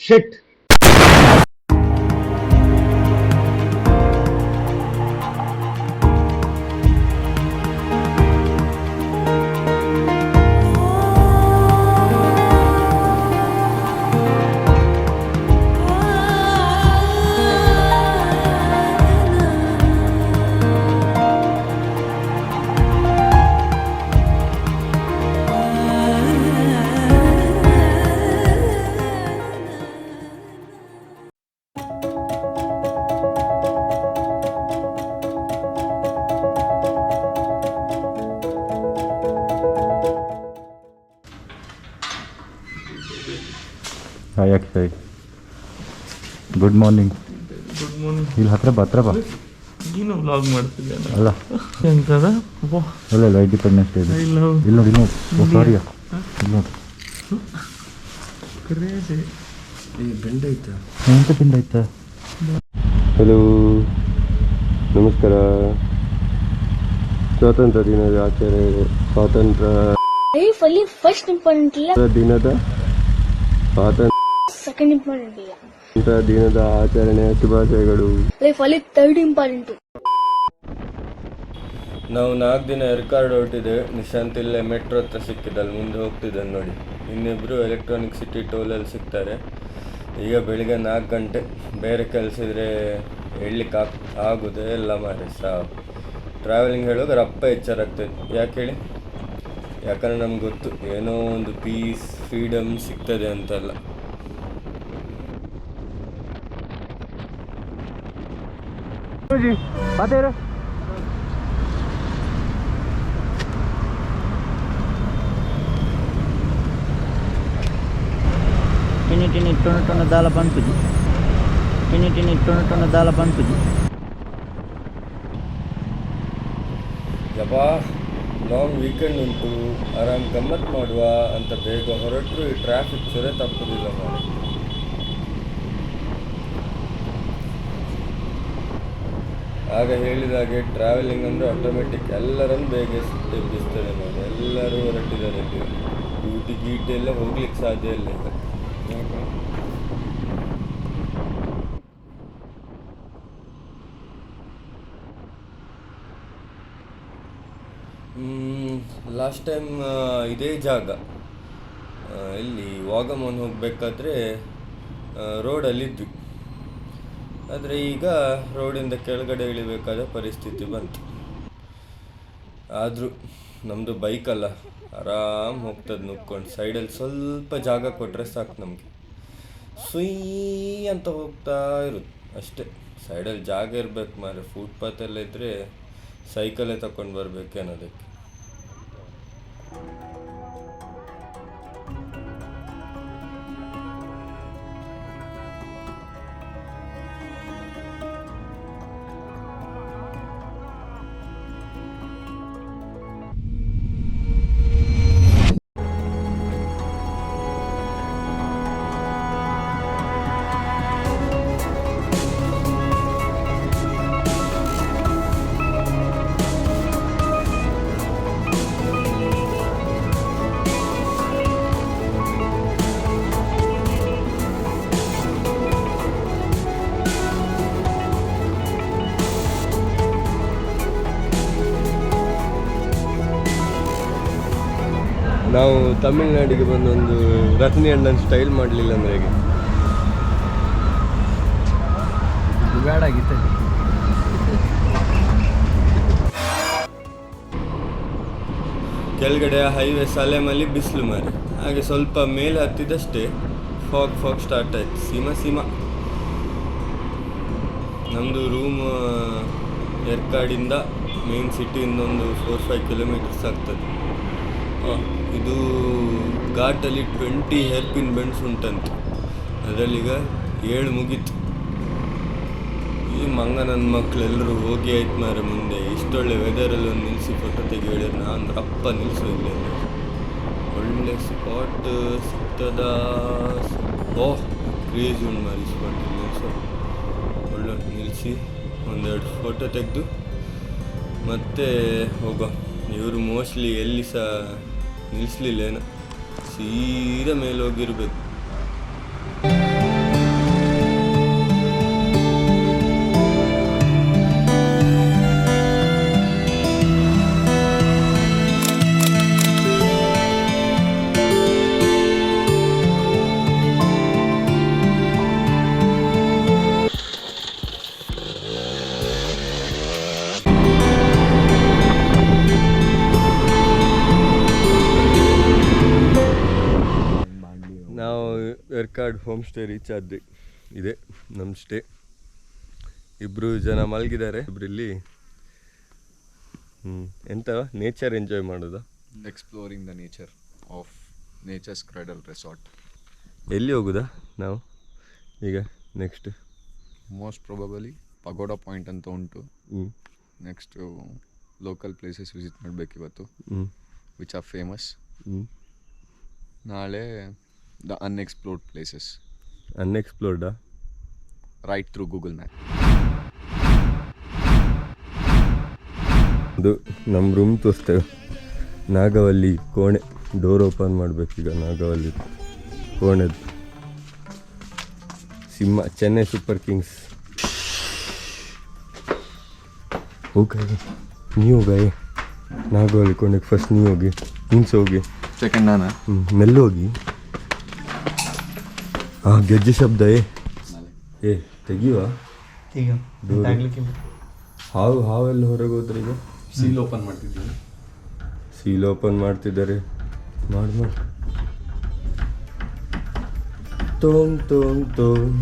ಶಿಟ್. Hi Akshay, good morning. Good morning. ಇಲ್ಲಿ ಹತ್ರ ಬಾ. ನೀನು ವ್ಲಾಗ್ ಮಾಡ್ತಿದ್ದೆ ಅಲ್ಲ ಎಂತದ ಅಲ್ಲ ಇಂಡಿಪೆಂಡೆನ್ಸ್ ಡೇ ಐ ಇಲ್ಲಿ ಲವ್ ನೋಡಿ. ಸಾರಿ ಇಲ್ಲಿ ನೋಡಿ. ಕ್ರೇಜಿ. ಬೆಂಡ ಐತೆ. ಎಂತ ತಿಂಡ ಆಯ್ತಾ? ಹಲೋ, ನಮಸ್ಕಾರ. ಸ್ವಾತಂತ್ರ್ಯ ದಿನದ ಆಚರಣೆ, ಸ್ವಾತಂತ್ರ್ಯ ಫಸ್ಟ್ ಇಂಪಾರ್ಟೆಂಟ್ ಇಲ್ಲ, ದಿನದ ಸ್ವಾತಂತ್ರ್ಯ ಸೆಕೆಂಡ್ ಇಂಪಾರ್ಟೆಂಟ್ ಇಲ್ಲ, ದಿನದ ಆಚರಣೆಯ ಶುಭಾಶಯಗಳು. ಲೈಫ್ ಅಲ್ಲಿ ಥರ್ಡ್ ಇಂಪಾರ್ಟೆಂಟ್. ನಾವು 4 ದಿನ ಎರ್ಕಾರ್ಡ್ ಹೊರಟಿದೆ. ನಿಶಾಂತ್ ಇಲ್ಲೇ ಮೆಟ್ರೋ ಹತ್ರ ಸಿಕ್ಕಿದಲ್ಲಿ ಮುಂದೆ ಹೋಗ್ತಿದ್ದಾನೆ ನೋಡಿ. ಇನ್ನಿಬ್ರು ಎಲೆಕ್ಟ್ರಾನಿಕ್ ಸಿಟಿ ಟೋಲಲ್ಲಿ ಸಿಗ್ತಾರೆ. ಈಗ ಬೆಳಿಗ್ಗೆ 4 ಗಂಟೆ. ಬೇರೆ ಕೆಲಸ ಇದ್ರೆ ಹೇಳಲಿಕ್ಕೆ ಆಗೋದೇ ಇಲ್ಲ ಮಾರೆ. ಟ್ರಾವೆಲಿಂಗ್ ಹೇಳೋದ್ರೆ ಅಪ್ಪ ಎಚ್ಚರಾಗ್ತದೆ. ಯಾಕೆ ಹೇಳಿ? ಯಾಕಂದರೆ ನಮ್ಗೆ ಗೊತ್ತು ಏನೋ ಒಂದು ಪೀಸ್ ಫ್ರೀಡಮ್ ಸಿಗ್ತದೆ ಅಂತೆಲ್ಲ. ಟಿನಿ ಟಿನಿ ಟೊಣ ಟೊಣ ದಾಲ ಪನ್ಪುಜಿ, ಟಿನಿ ಟಿನಿ ಟೊಣ ಟೊಣ ದಾಲ ಪನ್ಪುಜಿ. ಯಪ್ಪಾ, ಲಾಂಗ್ ವೀಕೆಂಡ್ ಉಂಟು, ಆರಾಮ್ ಗಮ್ಮತ್ತು ಮಾಡುವ ಅಂತ ಬೇಗ ಹೊರಟರು ಈ ಟ್ರಾಫಿಕ್ ಚೂರೇ ತಪ್ಪುದಿಲ್ಲ ಮಾಡಿ. ಆಗ ಹೇಳಿದಾಗೆ ಟ್ರಾವೆಲಿಂಗ್ ಅಂದರೆ ಆಟೋಮೆಟಿಕ್ ಎಲ್ಲರನ್ನು ಬೇಗ ಎಬ್ಬಿಸ್ತದೆ ನೋಡಿ. ಎಲ್ಲರೂ ಹೊರಟಿದ್ದಾರೆ. ಡ್ಯೂಟಿ ಗೀಟಿ ಎಲ್ಲ ಹೋಗ್ಲಿಕ್ಕೆ ಸಾಧ್ಯ ಇಲ್ಲ ಈಗ. ಲಾಸ್ಟ್ ಟೈಮ್ ಇದೇ ಜಾಗ ಎಲ್ಲಿ ವಾಗಮನ್ ಹೋಗಬೇಕಾದ್ರೆ ರೋಡಲ್ಲಿದ್ವಿ. ಆದರೆ ಈಗ ರೋಡಿಂದ ಕೆಳಗಡೆ ಇಳಿಬೇಕಾದ ಪರಿಸ್ಥಿತಿ ಬಂತು. ಆದರೂ ನಮ್ಮದು ಬೈಕಲ್ಲ, ಆರಾಮ್ ಹೋಗ್ತದೆ ನುಗ್ಕೊಂಡು. ಸೈಡಲ್ಲಿ ಸ್ವಲ್ಪ ಜಾಗ ಕೊಟ್ಟರೆ ಸಾಕು ನಮಗೆ, ಸುಯ್ ಅಂತ ಹೋಗ್ತಾ ಇರುತ್ತೆ ಅಷ್ಟೇ. ಸೈಡಲ್ಲಿ ಜಾಗ ಇರಬೇಕು ಮಾರೆ. ಫುಟ್ಪಾತೆಲ್ಲ ಇದ್ದರೆ ಸೈಕಲೇ ತಗೊಂಡು ಬರಬೇಕೇನೋದಕ್ಕೆ. ನಾವು ತಮಿಳ್ನಾಡಿಗೆ ಬಂದೊಂದು ರತ್ನಿ ಅಣ್ಣನ ಸ್ಟೈಲ್ ಮಾಡಲಿಲ್ಲ ಅಂದರೆ ಹೇಗೆ? ಕೆಳಗಡೆ ಹೈವೇ ಸಲೇಮಲ್ಲಿ ಬಿಸಿಲು ಮಾರೆ. ಹಾಗೆ ಸ್ವಲ್ಪ ಮೇಲೆ ಹತ್ತಿದಷ್ಟೇ ಫಾಗ್ ಸ್ಟಾರ್ಟ್ ಆಯ್ತು. ಸೀಮಾ ನಮ್ಮದು ರೂಮ್ ಎರ್ಕಾಡಿಂದ ಮೇನ್ ಸಿಟಿಯಿಂದ ಒಂದು 4-5 ಕಿಲೋಮೀಟರ್ಸ್ ಆಗ್ತದೆ. ಇದು ಘಾಟಲ್ಲಿ 20 ಹೇರ್ಪಿನ್ ಬೆಂಡ್ಸ್ ಉಂಟಂತೆ. ಅದರಲ್ಲೀಗ 7 ಮುಗೀತು. ಈ ನನ್ನ ಮಕ್ಕಳೆಲ್ಲರೂ ಹೋಗಿ ಆಯ್ತು ಮಾರೆ ಮುಂದೆ. ಇಷ್ಟೊಳ್ಳೆ ವೆದರಲ್ಲಿ ಒಂದು ನಿಲ್ಲಿಸಿ ಫೋಟೋ ತೆಗಿ ಹೇಳಿದ್ರೆ ನಾನು ಅಪ್ಪ ನಿಲ್ಲಿಸೋದಿಲ್ಲ. ಒಳ್ಳೆ ಸ್ಪಾಟ್ ಸಿಗ್ತದ. ಕ್ರೇಜ್ ಉಂಟು ಮಾರಿ ಸ್ಪಾಟ್ ನಿಲ್ಲಿಸೋ. ಒಳ್ಳೆ ನಿಲ್ಲಿಸಿ ಒಂದೆರಡು ಫೋಟೋ ತೆಗೆದು ಮತ್ತೆ ಹೋಗೋ. ಇವರು ಮೋಸ್ಟ್ಲಿ ಎಲ್ಲಿ ಸಹ ನಿಲ್ಲಿಸ್ಲಿಲ್ಲೇನೋ, ಸೀದಾ ಮೇಲೆ ಹೋಗಿರ್ಬೇಕು. ನಾವು ಎರ್ಕಾಡ್ ಹೋಮ್ ಸ್ಟೇ ರೀಚ್ ಆದ್ವಿ. ಇದೆ ನಮ್ಮ ಸ್ಟೇ. ಇಬ್ಬರು ಜನ ಮಲಗಿದ್ದಾರೆ. ಇಬ್ಬರಲ್ಲಿ ಎಂತ ನೇಚರ್ ಎಂಜಾಯ್ ಮಾಡೋದು, exploring the nature of Nature's Cradle resort. ಎಲ್ಲಿ ಹೋಗುದಾ ನಾವು ಈಗ ನೆಕ್ಸ್ಟ್? ಮೋಸ್ಟ್ ಪ್ರೊಬಬಲಿ ಪಗೋಡಾ ಪಾಯಿಂಟ್ ಅಂತ ಉಂಟು. ನೆಕ್ಸ್ಟು ಲೋಕಲ್ ಪ್ಲೇಸಸ್ ವಿಸಿಟ್ ಮಾಡಬೇಕು ಇವತ್ತು, ವಿಚ್ ಆರ್ ಫೇಮಸ್. ನಾಳೆ ದ ಅನ್ಎಕ್ಸ್ಪ್ಲೋರ್ಡ್ ಪ್ಲೇಸಸ್. ಅನ್ಎಕ್ಸ್ಪ್ಲೋರ್ಡಾ? Right through Google map. ಅದು ನಮ್ಮ ರೂಮ್ ತೋರಿಸ್ತೇವೆ. ನಾಗವಲ್ಲಿ ಕೋಣೆ. ಡೋರ್ ಓಪನ್ ಮಾಡಬೇಕೀಗ. ನಾಗವಲ್ಲಿ ಕೋಣೆದು ಸಿಂಹ, ಚೆನ್ನೈ ಸೂಪರ್ ಕಿಂಗ್ಸ್. ಹೋಗಾಯಿ ನೀವು ಗಾಯಿ ನಾಗವಲ್ಲಿ ಕೋಣೆಗೆ ಫಸ್ಟ್ ನೀವು ಹೋಗಿ, ಹಿಂಸೆ ಹೋಗಿ, ಸೆಕೆಂಡ್ ನಾನು. ಮೆಲ್ಲ ಹೋಗಿ. ಗೆಜ್ಜೆ ಶಬ್ದ ಏ ತೆಗಿಯುವ. ಹಾವೆಲ್ಲ ಹೊರಗೆ ಹೋದ್ರೆ ಈಗ ಸೀಲ್ ಓಪನ್ ಮಾಡ್ತಿದ್ದೀವಿ. ಸೀಲ್ ಓಪನ್ ಮಾಡ್ತಿದ್ದಾರೆ. ಮಾಡಿ ತೋಮ್ ತೋಮ್ ತೋಮ್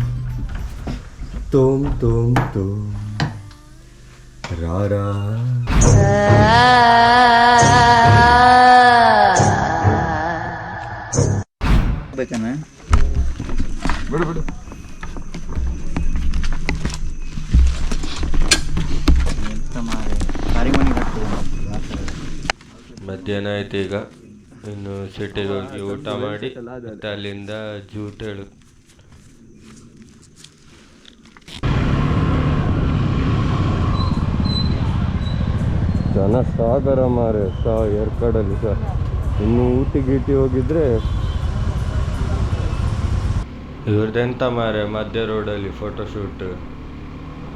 ತೋಮ್ ತೋಮ್ ತೋಮ್ ರಾರಾ. ಬಿಡು ಮಧ್ಯಾಹ್ನ ಆಯ್ತು ಈಗ. ಇನ್ನು ಸಿಟಿಗೆ ಹೋಗಿ ಊಟ ಮಾಡಿ ಮತ್ತೆ ಅಲ್ಲಿಂದ ಜೂಟ್ ಹೇಳು. ಜನ ಸಾಗರ ಮಾರೆ ಏರ್ಕಾಡಲ್ಲಿ ಸರ್. ಇನ್ನು ಊಟಿ ಹೋಗಿದ್ರೆ ಇವ್ರದ್ದೆಂತ ಮಾರೆ ಮಧ್ಯ ರೋಡಲ್ಲಿ ಫೋಟೋಶೂಟ್.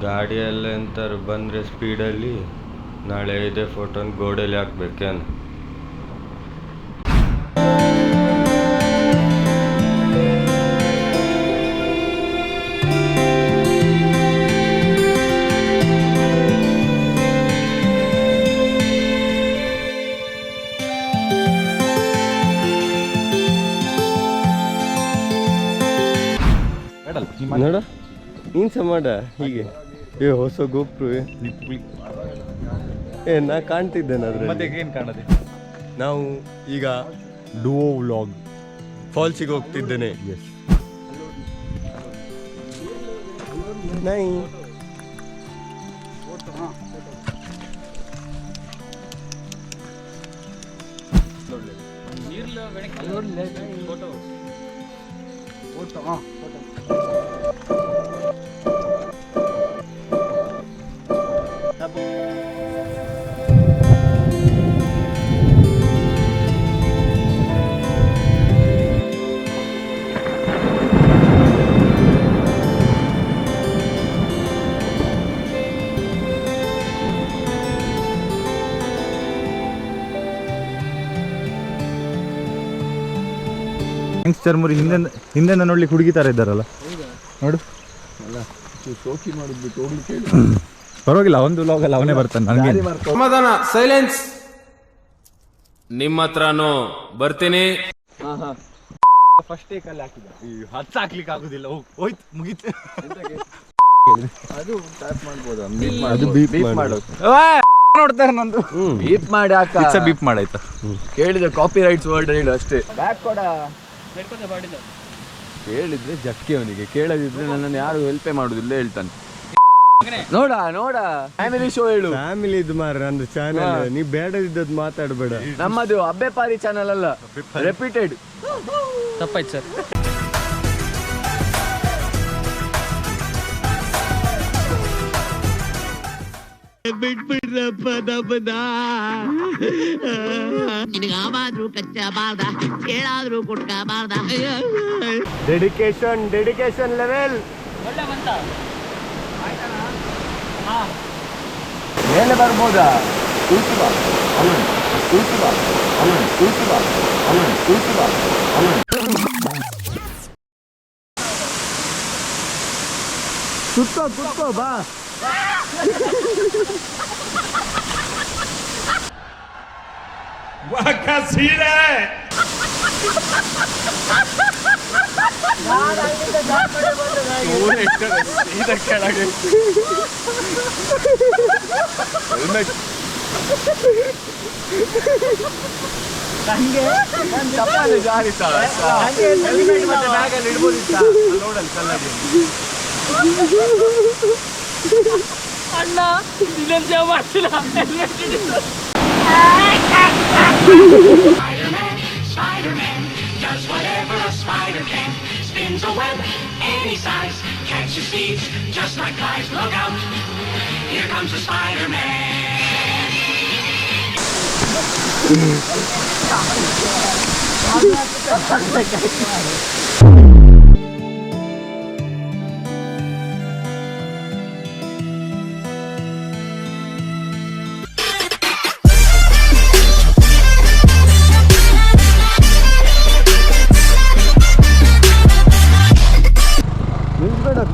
ಗಾಡಿಯೆಲ್ಲ ಎಂತಾರು ಬಂದರೆ ಸ್ಪೀಡಲ್ಲಿ ನಾಳೆ ಇದೇ ಫೋಟೋನ ಗೋಡೆಯಲ್ಲಿ ಹಾಕ್ಬೇಕೇನು? ನೋಡ ನೀನ್ಸ ಮಾಡ ಹೀಗೆ. ಹೊಸ ಗೋಪ್ರು ನಾ ಕಾಣ್ತಿದ್ದೇನೆ ಅದ್ರಲ್ಲಿ. ನಾವು ಈಗ ಡುವೋ ವ್ಲಾಗ್ ಫಾಲ್ಸಿಗೆ ಹೋಗ್ತಿದ್ದೇನೆ. ನೈ ಚರ್ಮುರಿ ಹಿಂದೆ ನೋಡ್ಲಿಕ್ಕೆ ಹುಡುಗಿ ತರ ಇದ್ದಾರಲ್ಲ, ನೋಡು. ಶೋಕಿ ಮಾಡಿದ್ಬಿಟ್ಟು ಹೋಗ್ಲಿಕ್ಕೆ ಪರವಾಗಿಲ್ಲ, ಒಂದು ಲಾಗಲ್ಲ ಅವನೇ ಬರ್ತಾನೆ. ನನಗೆ ಸಮಾಧಾನ, ಸೈಲೆನ್ಸ್. ನಿಮ್ಮ ಹತ್ರನೂ ಬರ್ತೀನಿ. ಫಸ್ಟ್ ಟೇಕಲ್ಲಿ ಹಾಕಿದ, ಹತ್ತು ಹಾಕ್ಲಿಕ್ಕೆ ಆಗುದಿಲ್ಲ. ಹೋಯ್ತು, ಮುಗೀತು. ಅದು ಟ್ಯಾಪ್ ಮಾಡ್ಬೋದು. ಅದು ಬೀಪ್ ಮಾಡೋದು ನೋಡ್ತಾರೆ ನಂದು. ಬೀಪ್ ಮಾಡಿ ಹಾಕ. ಬೀಪ್ ಮಾಡಾಯ್ತಾ? ಕೇಳಿದೆ ಕಾಪಿ ರೈಟ್ಸ್ ವರ್ಡ್ ಹೇಳು ಅಷ್ಟೇ. ಬ್ಯಾಕ್ ಕೊಡ ಕೇಳಿದ್ರೆ ಜಕ್ಕೆ ಅವನಿಗೆ, ಕೇಳದಿದ್ರೆ ನನ್ನನ್ನು ಯಾರು ಹೆಲ್ಪೇ ಮಾಡುದಿಲ್ಲ ಹೇಳ್ತಾನೆ. ನೋಡ ಫ್ಯಾಮಿಲಿ ಶೋ ಹೇಳು. ಫ್ಯಾಮಿಲಿ ಇದು ಮಾರ ನಂದು ಚಾನಲ್. ನೀ ಬೇಡದಿದ್ದದ್ ಮಾತಾಡಬೇಡ. ನಮ್ಮದು ಅಬ್ಬೆಪಾರಿ ಚಾನಲ್ ಅಲ್ಲ, ರೆಪ್ಯೂಟೆಡ್. ತಪ್ಪಾಯ್ತು ಸರ್. ಬಿಟ್ಬಿಡ್ರಪ್ಪ ನಮ್ಮನ್ನ. ನಿನಗಾವಾದ್ರೂ ಕಚ್ಚಬಾರ್ದ, ಕೇಳಾದ್ರೂ ಕೊಟ್ಕಬಾರ್ದ. ಡೆಡಿಕೇಶನ್ ಲೆವೆಲ್ ಮೇಲೆ ಬರ್ಬೋದಾ? ಕುತ್ಕೋ ಬಾ. वाह क्या सीन है. ಹೆಲ್ಮೆಟ್ ಜಾರಿತ ಹೆಲ್ಮೆಟ್ ಮತ್ತೆ ಬ್ಯಾಗಲ್ಲಿ ಇಡ್ಬೋದಿತ್ತ ನೋಡಲ್ಲಿ ಕಲ್ಲಡಿ ಅಣ್ಣ ಇನ್ನೊಂದು ಸೇವ್ ಮಾಡ್ತಿಲ್ಲ Spider-Man does whatever a spider can. Spins a web any size, catches thieves just like flies. Look out, here comes the Spider-Man.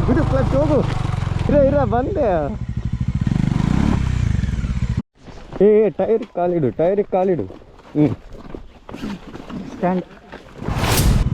ಬಿಡು ಕ್ಲಚ್ ಹೋಗು ಇರ ಬಂದೆ ಟೈರಿಗೆ ಕಾಲಿಡು ಸ್ಟ್ಯಾಂಡ್